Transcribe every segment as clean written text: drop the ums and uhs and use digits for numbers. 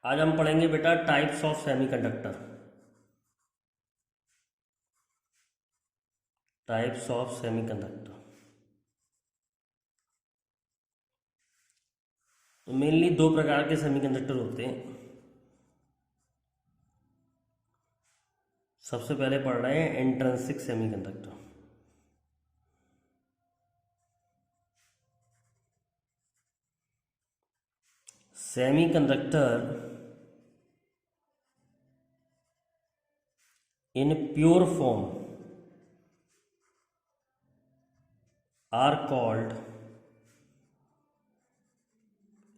आज हम पढ़ेंगे बेटा types of semiconductor. Types of semiconductor. तो मेनली दो प्रकार के सेमीकंडक्टर होते हैं। सबसे पहले पढ़ रहे हैं intrinsic semiconductor. Semiconductor in pure form are called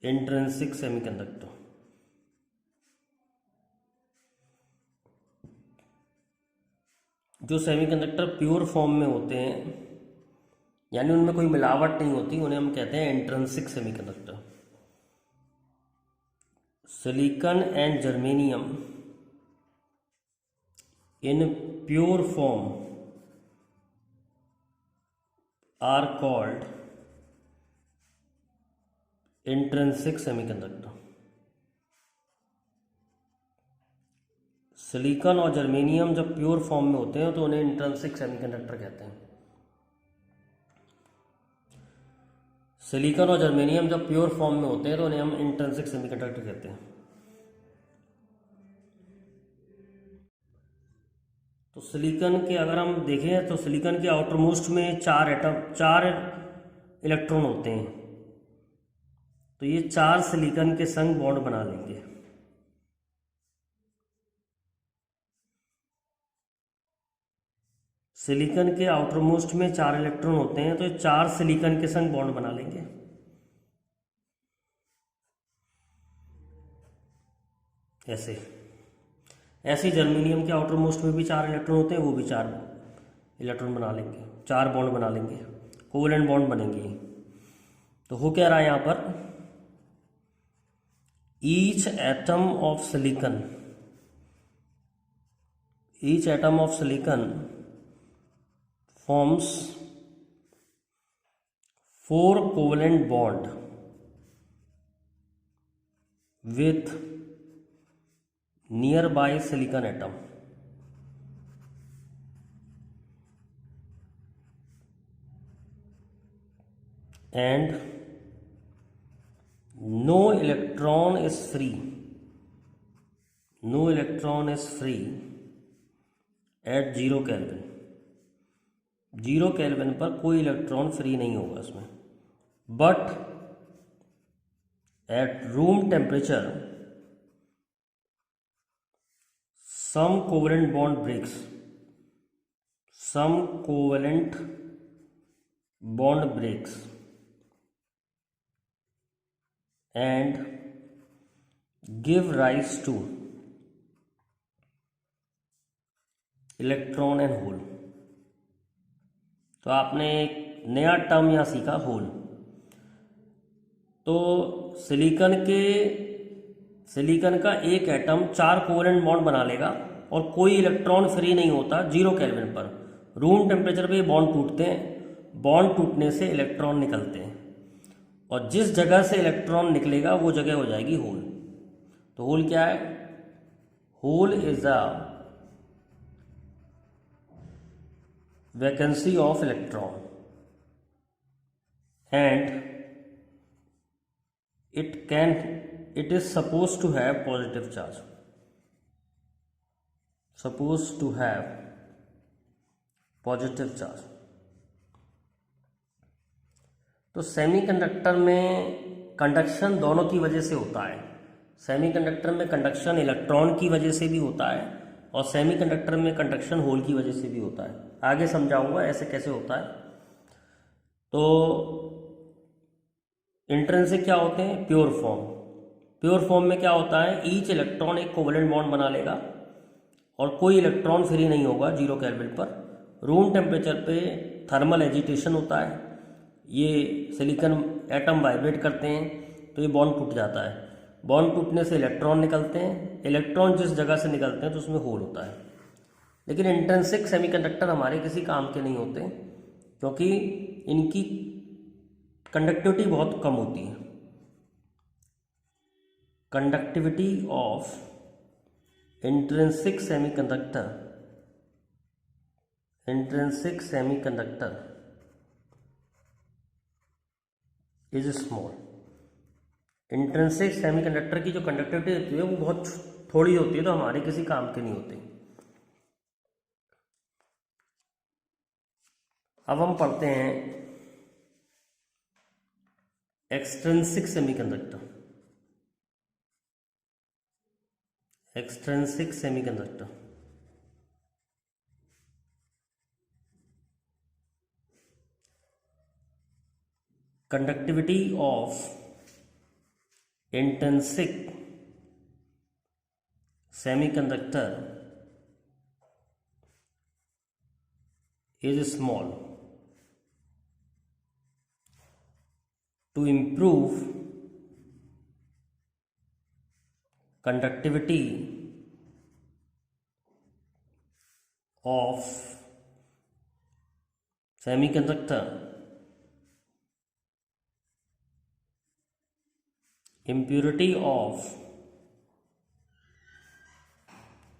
intrinsic semiconductor। जो सेमीकंडक्टर प्योर फॉर्म में होते हैं यानी उनमें कोई मिलावट नहीं होती, उन्हें हम कहते हैं intrinsic semiconductor. Silicon and germanium in pure form are called intrinsic semiconductor। Silicon और जर्मेनियम जब प्योर फॉर्म में होते हैं तो उन्हें इंट्रिंसिक सेमीकंडक्टर कहते हैं। सिलिकॉन और जर्मेनियम जब प्योर फॉर्म में होते हैं तो उन्हें हम इंट्रिंसिक सेमीकंडक्टर कहते हैं। तो सिलिकॉन के अगर हम देखें तो सिलिकॉन के आउटर मोस्ट में चार इलेक्ट्रॉन होते हैं। तो ये चार सिलिकॉन के संग बॉन्ड बना लेंगे। सिलिकॉन के आउटर मोस्ट में चार इलेक्ट्रॉन होते हैं, तो ये चार सिलिकॉन के संग बॉन्ड बना लेंगे। ऐसे जर्मेनियम के आउटर मोस्ट में भी चार इलेक्ट्रॉन होते हैं, वो भी चार इलेक्ट्रॉन बना लेंगे, चार बॉन्ड बना लेंगे, कोवेलेंट बॉन्ड बनेंगे। तो हो क्या रहा है यहाँ पर, each atom of silicon forms 4 covalent bond with nearby silicon atom and no electron is free at 0 kelvin. 0 kelvin पर कोई इलेक्ट्रॉन फ्री नहीं होगा इसमें। But at room temperature some covalent bond breaks and give rise to electron and hole. तो आपने एक नया term यहाँ सीखा, होल। तो सिलिकॉन का एक एटम 4 कोवेलेंट बॉन्ड बना लेगा और कोई इलेक्ट्रॉन फ्री नहीं होता 0 केल्विन पर। रूम टेम्परेचर पे ये बॉन्ड टूटते हैं, बॉन्ड टूटने से इलेक्ट्रॉन निकलते हैं और जिस जगह से इलेक्ट्रॉन निकलेगा वो जगह हो जाएगी होल। तो होल क्या है, hole is a vacancy of electron and it is supposed to have positive charge। तो सेमीकंडक्टर में कंडक्शन दोनों की वजह से होता है। सेमीकंडक्टर में कंडक्शन इलेक्ट्रॉन की वजह से भी होता है और सेमीकंडक्टर में कंडक्शन होल की वजह से भी होता है। आगे समझाऊंगा ऐसे कैसे होता है। तो इंट्रिंसिक क्या होते हैं, प्योर फॉर्म में क्या होता है, ईच इलेक्ट्रॉन एक कोवेलेंट बॉन्ड बना लेगा और कोई इलेक्ट्रॉन फ्री नहीं होगा 0 केल्विन पर। रूम टेम्परेचर पे थर्मल एजिटेशन होता है, ये सिलिकॉन एटम वाइब्रेट करते हैं तो ये बॉन्ड टूट जाता है। बॉन्ड टूटने से इलेक्ट्रॉन निकलते हैं, इलेक्ट्रॉन जिस जगह से निकलते हैं तो उसमें होल होता है। लेकिन इंट्रिंसिक सेमीकंडक्टर हमारे किसी काम के नहीं होते क्योंकि इनकी कंडक्टिविटी बहुत कम होती है। conductivity of intrinsic semiconductor is small। Intrinsic semiconductor की जो कंडक्टिविटी होती है वो बहुत थोड़ी होती है, तो हमारे किसी काम की नहीं होती। अब हम पढ़ते हैं extrinsic semiconductor. Conductivity of intrinsic semiconductor is small। To improve conductivity of semiconductor, impurity of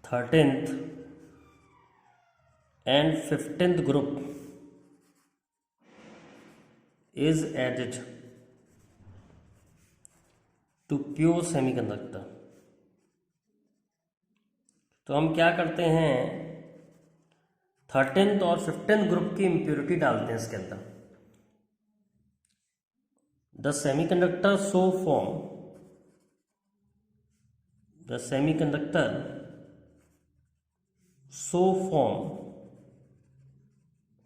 13th and 15th group is added to pure semiconductor। तो हम क्या करते हैं, 13th और 15th ग्रुप की इम्प्योरिटी डालते हैं इसके अंदर। The semiconductor so form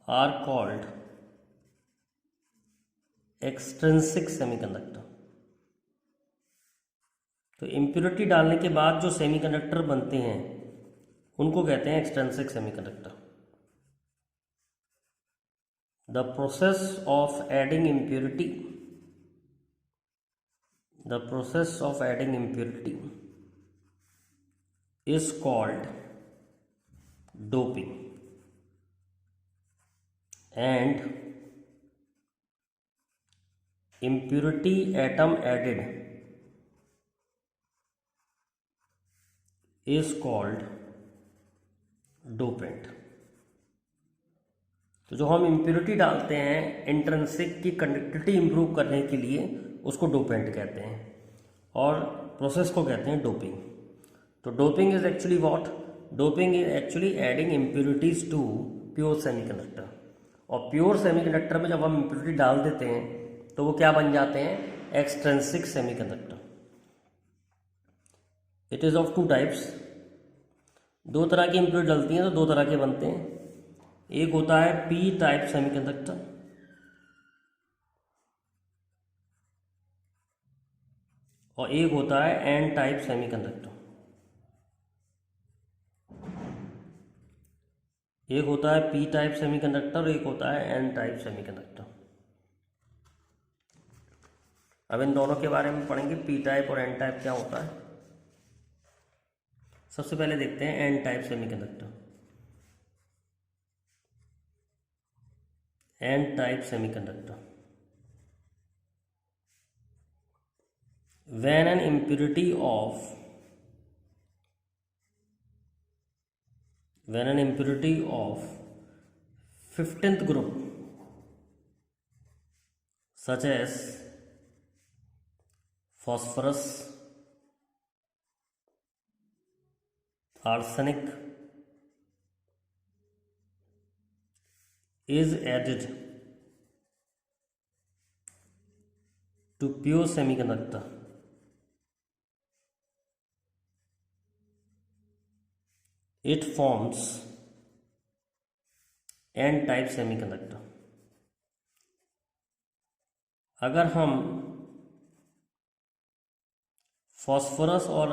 are called extrinsic semiconductor। तो इम्प्योरिटी डालने के बाद जो सेमीकंडक्टर बनते हैं उनको कहते हैं extrinsic semiconductor. The process of adding impurity is called doping, and impurity atom added is called dopant। तो जो हम इम्प्योरिटी डालते हैं इंट्रिंसिक की कंडक्टिविटी इंप्रूव करने के लिए उसको डोपेंट कहते हैं, और प्रोसेस को कहते हैं डोपिंग। तो doping is actually what? Doping is actually adding impurities to pure semiconductor. और प्योर सेमीकंडक्टर में जब हम इम्प्योरिटी डाल देते हैं तो वो क्या बन जाते हैं? Extrinsic semiconductor. It is of two types. दो तरह की इम्प्योरिटी डलती हैं तो दो तरह के बनते हैं। एक होता है पी टाइप सेमीकंडक्टर, और एक होता है एन टाइप सेमीकंडक्टर। एक होता है पी टाइप सेमीकंडक्टर और एक होता है एन टाइप सेमीकंडक्टर। अब इन दोनों के बारे में पढ़ेंगे, पी टाइप और एन टाइप क्या होता है। सबसे पहले देखते हैं N type semiconductor. N type semiconductor, when an impurity of 15th group such as phosphorus, arsenic is added to pure semiconductor, it forms N type semiconductor. अगर हम फॉस्फोरस और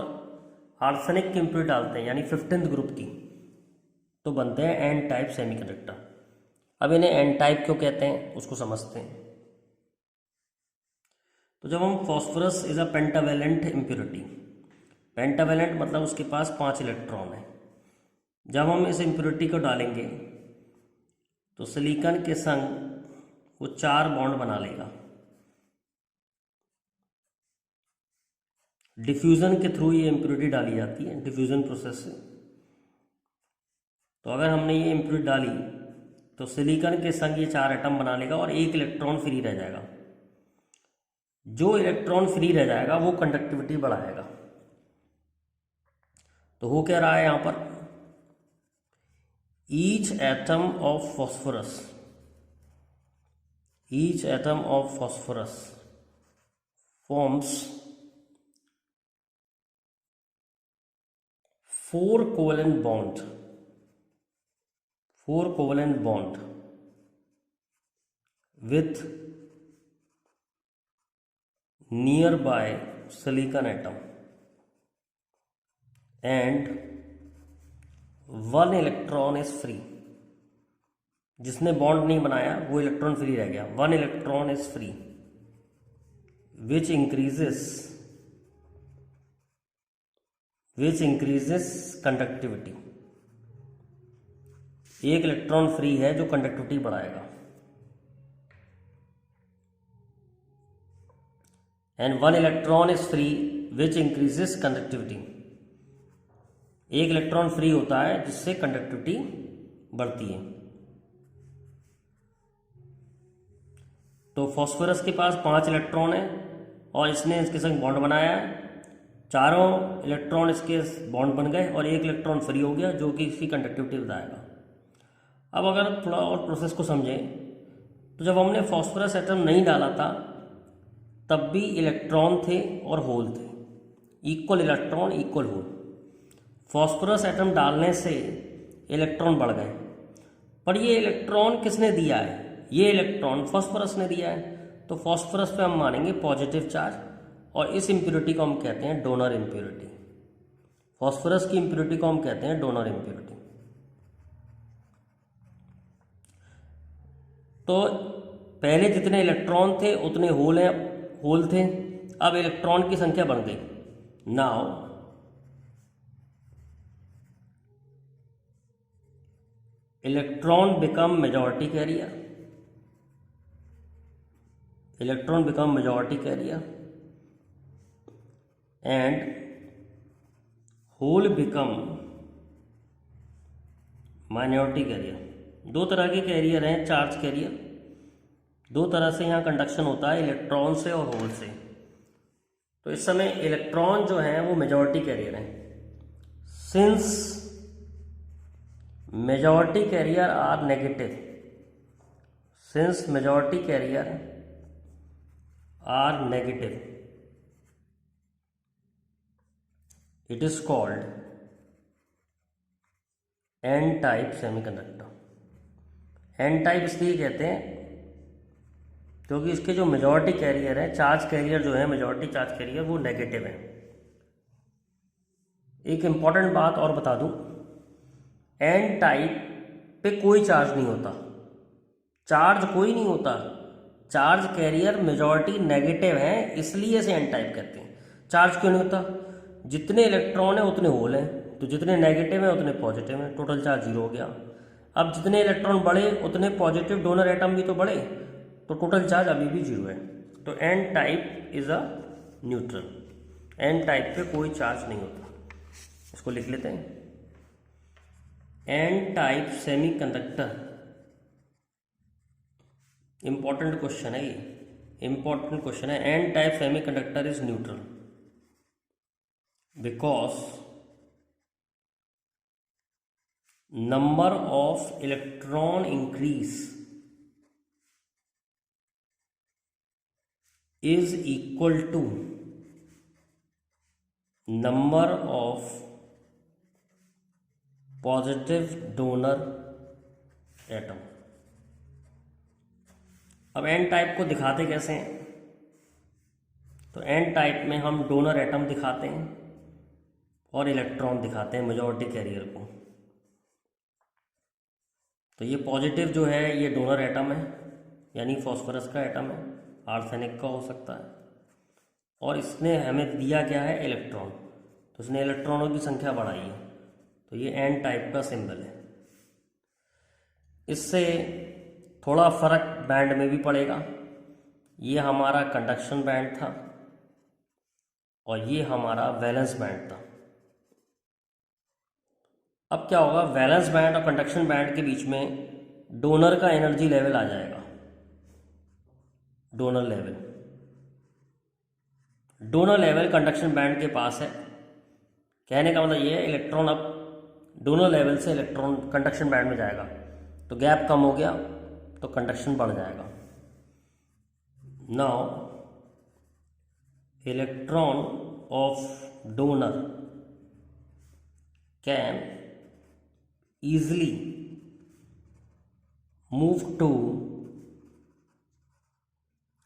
आर्सेनिक की इम्प्योरिटी डालते हैं यानी 15th ग्रुप की, तो बनते हैं एन टाइप सेमीकंडक्टर। अब इन्हें एन टाइप क्यों कहते हैं उसको समझते हैं। तो जब हम phosphorus is a pentavalent impurity, pentavalent मतलब उसके पास 5 इलेक्ट्रॉन है। जब हम इस इम्प्योरिटी को डालेंगे तो सिलिकॉन के संग वो 4 बॉन्ड बना लेगा। डिफ्यूज़न के थ्रू ये इम्प्योरिटी डाली जाती है, डिफ्यूज़न प्रोसेस से। तो अगर हमने ये इम्प्योरिटी डाली तो सिलिकॉन के संग ये 4 एटम बना लेगा और 1 इलेक्ट्रॉन फ्री रह जाएगा। जो इलेक्ट्रॉन फ्री रह जाएगा वो कंडक्टिविटी बढ़ाएगा। तो हो क्या रहा है यहाँ पर, each atom of phosphorus forms 4 covalent bond with nearby silicon atom and 1 electron is free। जिसने बॉन्ड नहीं बनाया वो इलेक्ट्रॉन फ्री रह गया। 1 electron is free which increases conductivity। 1 electron free है जो कंडक्टिविटी बढ़ाएगा। And 1 electron is free which increases conductivity. 1 electron free होता है जिससे कंडक्टिविटी बढ़ती है। तो फॉस्फोरस के पास 5 इलेक्ट्रॉन है और इसने इसके संग बॉन्ड बनाया है। चारों इलेक्ट्रॉन इसके बॉन्ड बन गए और 1 इलेक्ट्रॉन फ्री हो गया जो कि इसकी कंडक्टिविटी बताएगा। अब अगर थोड़ा और प्रोसेस को समझें तो जब हमने फॉस्फोरस एटम नहीं डाला था तब भी इलेक्ट्रॉन थे और होल थे, equal electron equal hole. Phosphorus atom डालने से इलेक्ट्रॉन बढ़ गए, पर ये इलेक्ट्रॉन किसने दिया है, ये इलेक्ट्रॉन फॉस्फोरस ने दिया है। तो फॉस्फोरस पे हम मानेंगे पॉजिटिव चार्ज और इस इम्प्योरिटी को हम कहते हैं डोनर इम्प्योरिटी। फॉस्फोरस की इम्प्योरिटी को हम कहते हैं डोनर इम्प्योरिटी। तो पहले जितने इलेक्ट्रॉन थे उतने होल थे, अब इलेक्ट्रॉन की संख्या बढ़ गई। Now electron become majority carrier, and whole become minority carrier. 2 तरह के कैरियर हैं, चार्ज कैरियर। 2 तरह से यहाँ कंडक्शन होता है, इलेक्ट्रॉन से और होल से। तो इस समय इलेक्ट्रॉन जो है वो मेजॉरिटी कैरियर हैं। Since majority carrier are negative, it is called n type semiconductor. n type इसलिए कहते हैं क्योंकि इसके जो मेजॉरिटी कैरियर है, चार्ज कैरियर जो है, मेजॉरिटी चार्ज कैरियर वो नेगेटिव है। एक इंपॉर्टेंट बात और बता दूं, n टाइप पे कोई चार्ज नहीं होता, चार्ज कैरियर मेजॉरिटी नेगेटिव है, इसलिए इसे n टाइप कहते हैं। चार्ज क्यों नहीं होता, जितने इलेक्ट्रॉन है उतने होल हैं, तो जितने नेगेटिव है उतने पॉजिटिव हैं, टोटल चार्ज 0 हो गया। अब जितने इलेक्ट्रॉन बढ़े उतने पॉजिटिव डोनर एटम भी तो बढ़े, तो टोटल चार्ज अभी भी 0 है। तो n type is a neutral, n type पे कोई चार्ज नहीं होता। इसको लिख लेते हैं, n type semiconductor. Important question है ये, इंपॉर्टेंट क्वेश्चन है। n type semiconductor is neutral because number of electron increase is equal to number of positive donor atom। अब n टाइप को दिखाते कैसे हैं, तो n टाइप में हम डोनर एटम दिखाते हैं और इलेक्ट्रॉन दिखाते हैं, मेजॉरिटी कैरियर को। तो ये पॉजिटिव जो है ये डोनर एटम है, यानी फॉस्फोरस का एटम है, आर्सेनिक का हो सकता है, और इसने हमें दिया क्या है, इलेक्ट्रॉन। तो इसने इलेक्ट्रॉनों की संख्या बढ़ाई है, तो ये n टाइप का सिंबल है। इससे थोड़ा फर्क बैंड में भी पड़ेगा। ये हमारा कंडक्शन बैंड था और ये हमारा वैलेंस बैंड था। अब क्या होगा, वैलेंस बैंड और कंडक्शन बैंड के बीच में डोनर का एनर्जी लेवल आ जाएगा। डोनर लेवल कंडक्शन बैंड के पास है। कहने का मतलब ये है, इलेक्ट्रॉन अब डोनर लेवल से इलेक्ट्रॉन कंडक्शन बैंड में जाएगा तो गैप कम हो गया तो कंडक्शन बढ़ जाएगा। Now electron of donor can easily move to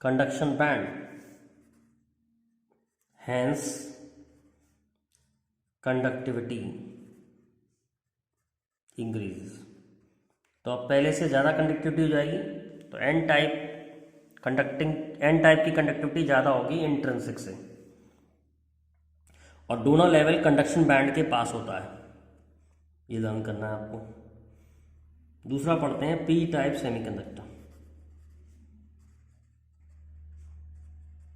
conduction band, hence conductivity increases। तो अब पहले से ज़्यादा कंडक्टिविटी हो जाएगी तो एन टाइप की कंडक्टिविटी ज़्यादा होगी इंट्रिंसिक से, और डोनर लेवल कंडक्शन बैंड के पास होता है, ये लर्न करना है आपको। दूसरा पढ़ते हैं P type semiconductor.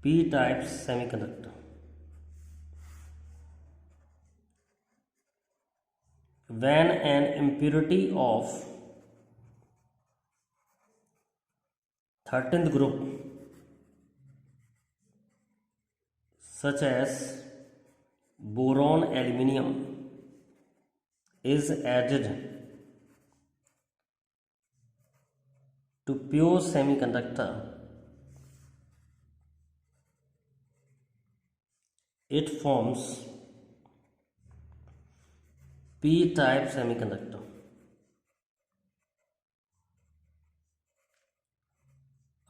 P type semiconductor when an impurity of 13th group such as boron aluminium is added to pure semiconductor, it forms p-type semiconductor।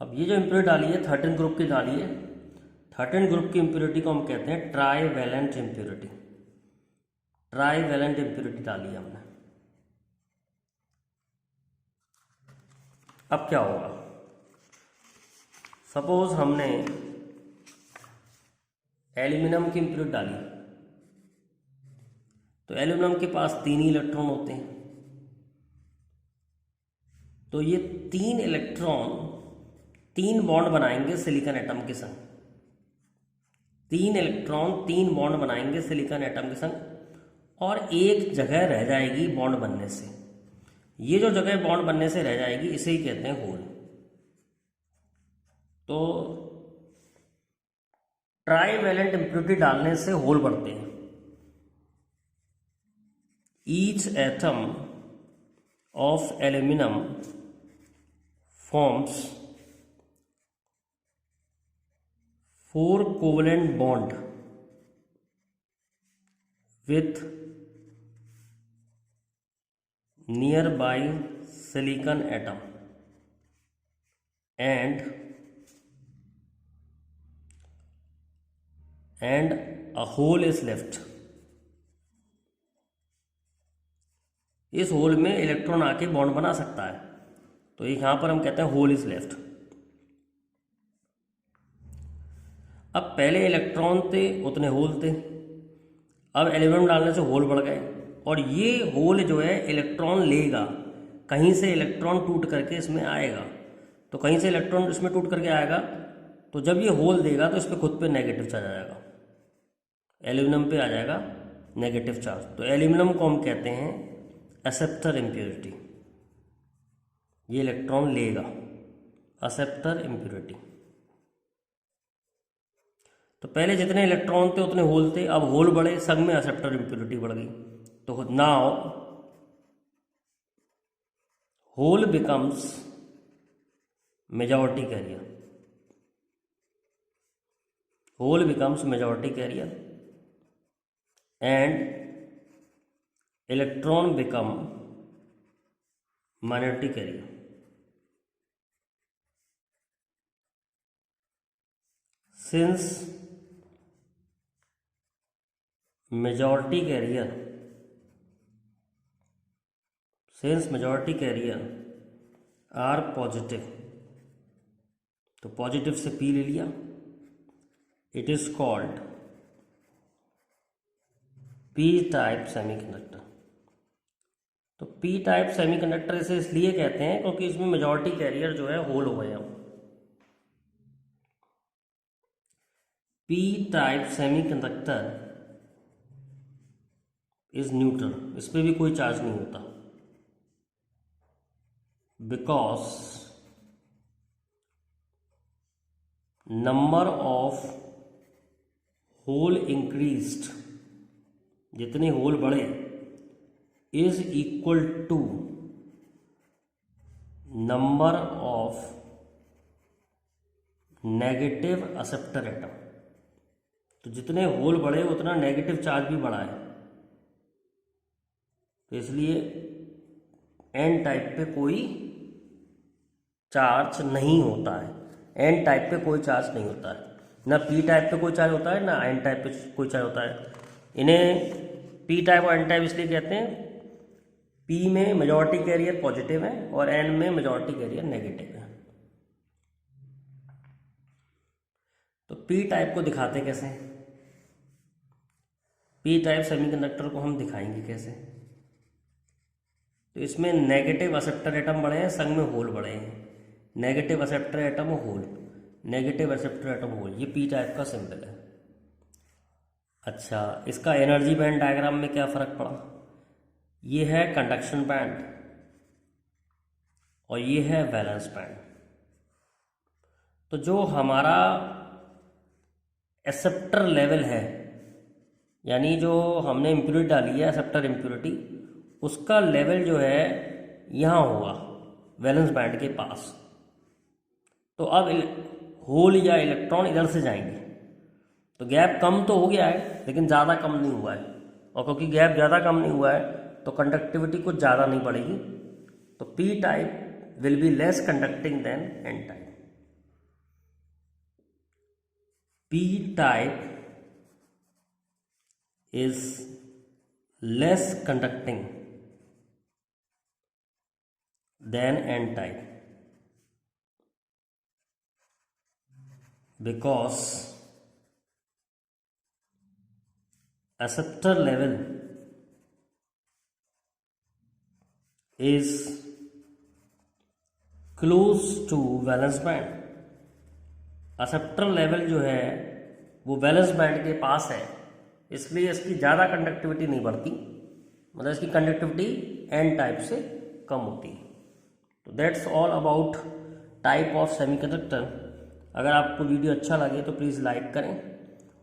अब ये जो इम्प्योरिटी डाली है 13 ग्रुप की डाली है, 13 ग्रुप की इम्प्योरिटी को हम कहते हैं ट्राईवैलेंट इम्प्योरिटी। ट्राईवैलेंट इम्प्योरिटी डाली है हमने। अब क्या होगा, सपोज हमने एल्यूमिनियम की इम्प्योरिटी डाली तो एल्यूमिनियम के पास 3 ही इलेक्ट्रॉन होते हैं, तो ये 3 इलेक्ट्रॉन 3 बॉन्ड बनाएंगे सिलिकॉन एटम के संग। 3 इलेक्ट्रॉन 3 बॉन्ड बनाएंगे सिलिकॉन एटम के संग और एक जगह रह जाएगी बॉन्ड बनने से। ये जो जगह बॉन्ड बनने से रह जाएगी इसे ही कहते हैं होल। तो ट्राईवैलेंट इम्प्योरिटी डालने से होल बढ़ते हैं। Each atom of aluminium forms 4 covalent bond with nearby silicon atom and a hole is left। इस होल में इलेक्ट्रॉन आके बॉन्ड बना सकता है, तो यहां पर हम कहते हैं होल इज लेफ्ट। अब पहले इलेक्ट्रॉन थे उतने होल थे, अब एल्यूमिनियम डालने से होल बढ़ गए और ये होल जो है इलेक्ट्रॉन लेगा, कहीं से इलेक्ट्रॉन टूट करके इसमें आएगा, तो कहीं से इलेक्ट्रॉन इसमें टूट करके आएगा तो जब ये होल देगा तो इस पर खुद पे नेगेटिव चार्ज आ जाएगा, एल्यूमिनियम पे आ जाएगा नेगेटिव चार्ज। तो एल्यूमिनियम को हम कहते हैं एक्सेप्टर इम्प्योरिटी, ये इलेक्ट्रॉन लेगा, एक्सेप्टर इम्प्योरिटी। तो पहले जितने इलेक्ट्रॉन थे उतने होल थे, अब होल बढ़े संग में एक्सेप्टर इम्प्योरिटी बढ़ गई, तो now hole becomes majority carrier. Hole becomes majority carrier and electron become minority carrier. Since majority carrier are positive, तो पॉजिटिव से पी ले लिया, it is called P type semiconductor. तो पी टाइप सेमीकंडक्टर इसे इसलिए कहते हैं क्योंकि इसमें मेजॉरिटी कैरियर जो है होल हो गए हैं। P type semiconductor is neutral, इस पर भी कोई चार्ज नहीं होता, because number of hole increased, जितने होल बढ़े, is equal to number of negative acceptor atom. तो जितने होल बढ़े उतना नेगेटिव चार्ज भी बढ़ा है, तो इसलिए एन टाइप पे कोई चार्ज नहीं होता है, एन टाइप पे कोई चार्ज नहीं होता है, ना पी टाइप पे कोई चार्ज होता है ना एन टाइप पे कोई चार्ज होता है। इन्हें पी टाइप और एन टाइप इसलिए कहते हैं, पी में मेजॉरिटी कैरियर पॉजिटिव है और एन में मेजॉरिटी कैरियर नेगेटिव है। तो पी टाइप को दिखाते कैसे, पी टाइप सेमीकंडक्टर को हम दिखाएंगे कैसे। तो इसमें नेगेटिव एक्सेप्टर एटम बढ़े हैं, संग में होल बढ़े हैं, negative acceptor atom hole, negative acceptor atom hole, ये पी टाइप का सिंबल है। अच्छा, इसका एनर्जी बैंड डायग्राम में क्या फ़र्क पड़ा, ये है कंडक्शन बैंड और ये है वैलेंस बैंड। तो जो हमारा एक्सेप्टर लेवल है, यानी जो हमने इम्प्योरिटी डाली है एक्सेप्टर इम्प्योरिटी, उसका लेवल जो है यहाँ होगा वैलेंस बैंड के पास। तो अब होल या इलेक्ट्रॉन इधर से जाएंगे, तो गैप कम तो हो गया है लेकिन ज़्यादा कम नहीं हुआ है, और क्योंकि गैप ज़्यादा कम नहीं हुआ है तो कंडक्टिविटी कुछ ज़्यादा नहीं बढ़ेगी। तो P type will be less conducting than N type. P type is less conducting than n type because acceptor level is close to valence band। Acceptor level जो है वो वैलेंस बैंड के पास है, इसलिए इसकी ज़्यादा कंडक्टिविटी नहीं बढ़ती, मतलब इसकी कंडक्टिविटी एन टाइप से कम होती है। तो that's all about type of semiconductor. अगर आपको वीडियो अच्छा लगे तो प्लीज़ लाइक करें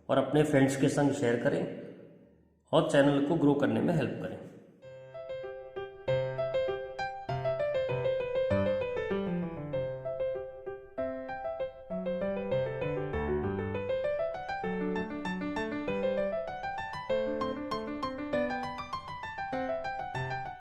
और अपने फ्रेंड्स के संग शेयर करें और चैनल को ग्रो करने में हेल्प करें।